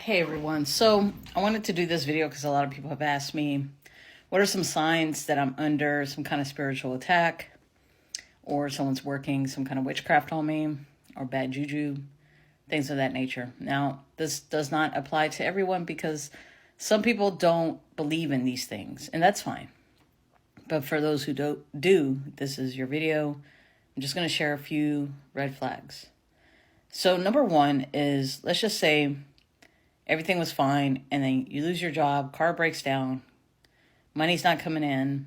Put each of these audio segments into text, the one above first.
Hey everyone. So I wanted to do this video because a lot of people have asked me, what are some signs that I'm under some kind of spiritual attack, or someone's working some kind of witchcraft on me, or bad juju, things of that nature. Now, this does not apply to everyone because some people don't believe in these things, and that's fine. But for those who do, this is your video. I'm just going to share a few red flags. So number one is, let's just say everything was fine, and then you lose your job, car breaks down, money's not coming in,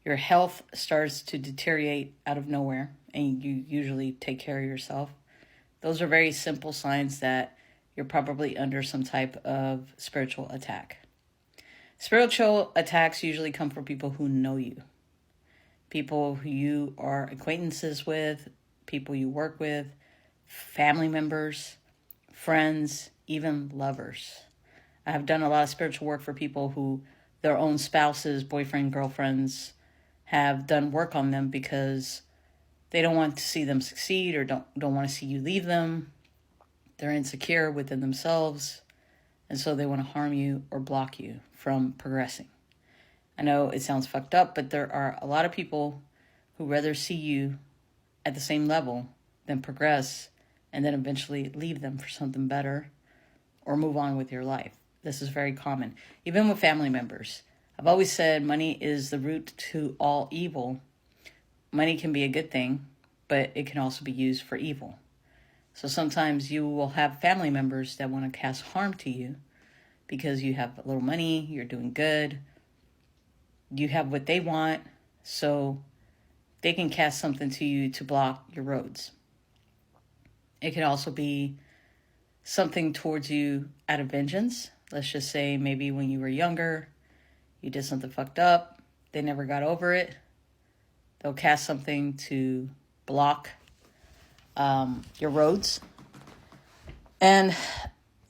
your health starts to deteriorate out of nowhere, and you usually take care of yourself. Those are very simple signs that you're probably under some type of spiritual attack. Spiritual attacks usually come from people who know you, people who you are acquaintances with, people you work with, family members, friends, even lovers. I have done a lot of spiritual work for people who their own spouses, boyfriend, girlfriends have done work on them because they don't want to see them succeed or don't want to see you leave them. They're insecure within themselves, and so they want to harm you or block you from progressing. I know it sounds fucked up, but there are a lot of people who rather see you at the same level than progress and then eventually leave them for something better or move on with your life. This is very common, even with family members. I've always said money is the root to all evil. Money can be a good thing, but it can also be used for evil. So sometimes you will have family members that want to cast harm to you because you have a little money, you're doing good, you have what they want, so they can cast something to you to block your roads. It could also be something towards you out of vengeance. Let's just say maybe when you were younger, you did something fucked up, they never got over it. They'll cast something to block your roads. And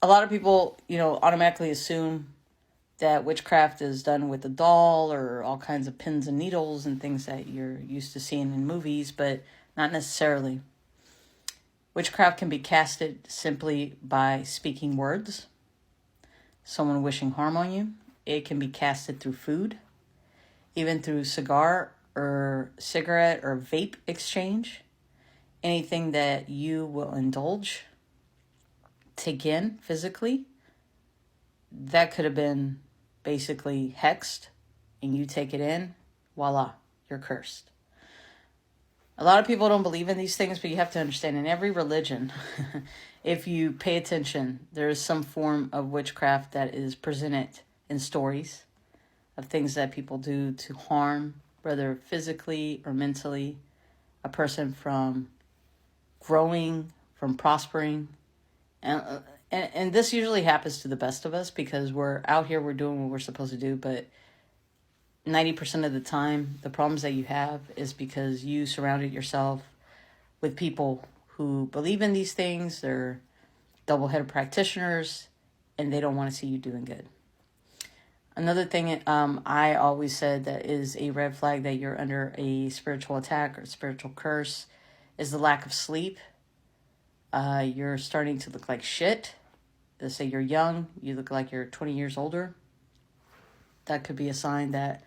a lot of people, automatically assume that witchcraft is done with a doll or all kinds of pins and needles and things that you're used to seeing in movies, but not necessarily. Witchcraft can be casted simply by speaking words, someone wishing harm on you. It can be casted through food, even through cigar or cigarette or vape exchange. Anything that you will indulge, take in physically, that could have been basically hexed, and you take it in, voila, you're cursed. A lot of people don't believe in these things, but you have to understand in every religion, if you pay attention, there is some form of witchcraft that is presented in stories of things that people do to harm, whether physically or mentally, a person from growing, from prospering. And this usually happens to the best of us because we're out here, we're doing what we're supposed to do, but 90% of the time, the problems that you have is because you surrounded yourself with people who believe in these things. They're double-headed practitioners, and they don't want to see you doing good. Another thing I always said that is a red flag that you're under a spiritual attack or spiritual curse is the lack of sleep. You're starting to look like shit. Let's say you're young, you look like you're 20 years older. That could be a sign that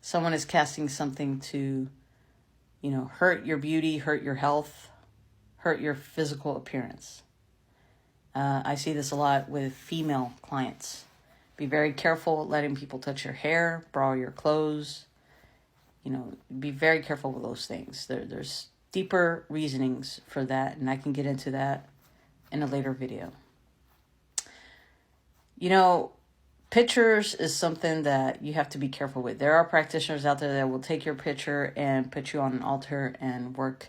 someone is casting something to, hurt your beauty, hurt your health, hurt your physical appearance. I see this a lot with female clients. Be very careful letting people touch your hair, borrow your clothes. Be very careful with those things. There's deeper reasonings for that, and I can get into that in a later video. Pictures is something that you have to be careful with. There are practitioners out there that will take your picture and put you on an altar and work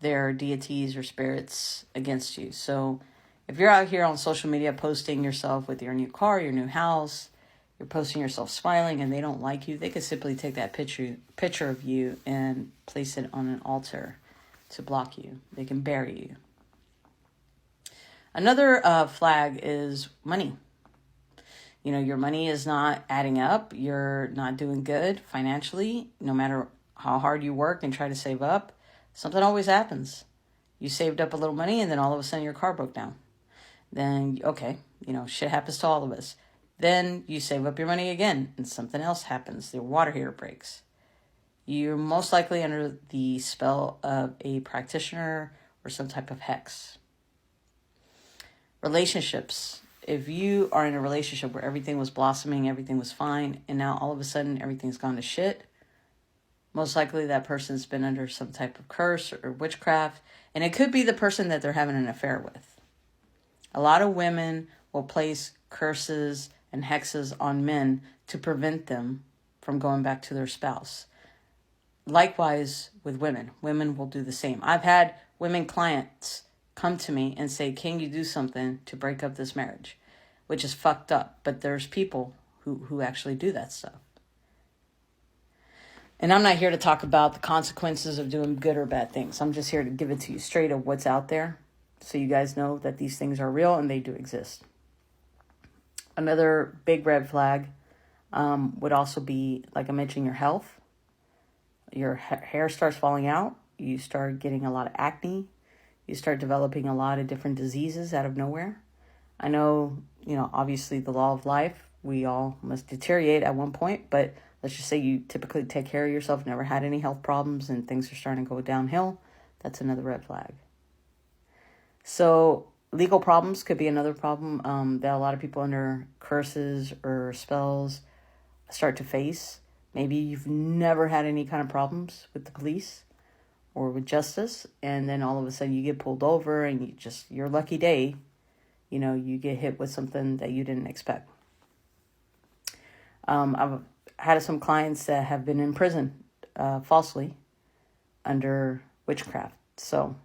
their deities or spirits against you. So if you're out here on social media posting yourself with your new car, your new house, you're posting yourself smiling and they don't like you, they could simply take that picture of you and place it on an altar to block you. They can bury you. Another flag is money. Your money is not adding up. You're not doing good financially. No matter how hard you work and try to save up, something always happens. You saved up a little money and then all of a sudden your car broke down. Then, okay, shit happens to all of us. Then you save up your money again and something else happens. The water heater breaks. You're most likely under the spell of a practitioner or some type of hex. Relationships. If you are in a relationship where everything was blossoming, everything was fine, and now all of a sudden everything's gone to shit, most likely that person's been under some type of curse or witchcraft, and it could be the person that they're having an affair with. A lot of women will place curses and hexes on men to prevent them from going back to their spouse. Likewise with women. Women will do the same. I've had women clients come to me and say, can you do something to break up this marriage? Which is fucked up. But there's people who actually do that stuff. And I'm not here to talk about the consequences of doing good or bad things. I'm just here to give it to you straight of what's out there, so you guys know that these things are real and they do exist. Another big red flag would also be, like I mentioned, your health. Your hair starts falling out. You start getting a lot of acne. You start developing a lot of different diseases out of nowhere. I know, obviously the law of life, we all must deteriorate at one point, but let's just say you typically take care of yourself, never had any health problems, and things are starting to go downhill. That's another red flag. So legal problems could be another problem that a lot of people under curses or spells start to face. Maybe you've never had any kind of problems with the police or with justice, and then all of a sudden you get pulled over and your lucky day, you get hit with something that you didn't expect. I've had some clients that have been in prison falsely under witchcraft. So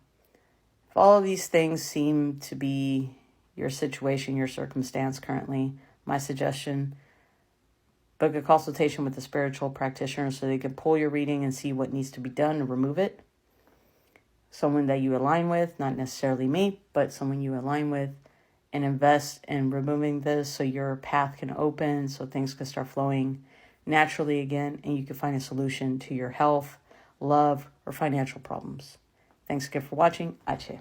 if all of these things seem to be your situation, your circumstance currently, my suggestion, book a consultation with a spiritual practitioner so they can pull your reading and see what needs to be done and remove it. Someone that you align with, not necessarily me, but someone you align with, and invest in removing this so your path can open, so things can start flowing naturally again, and you can find a solution to your health, love, or financial problems. Thanks again for watching. Ache.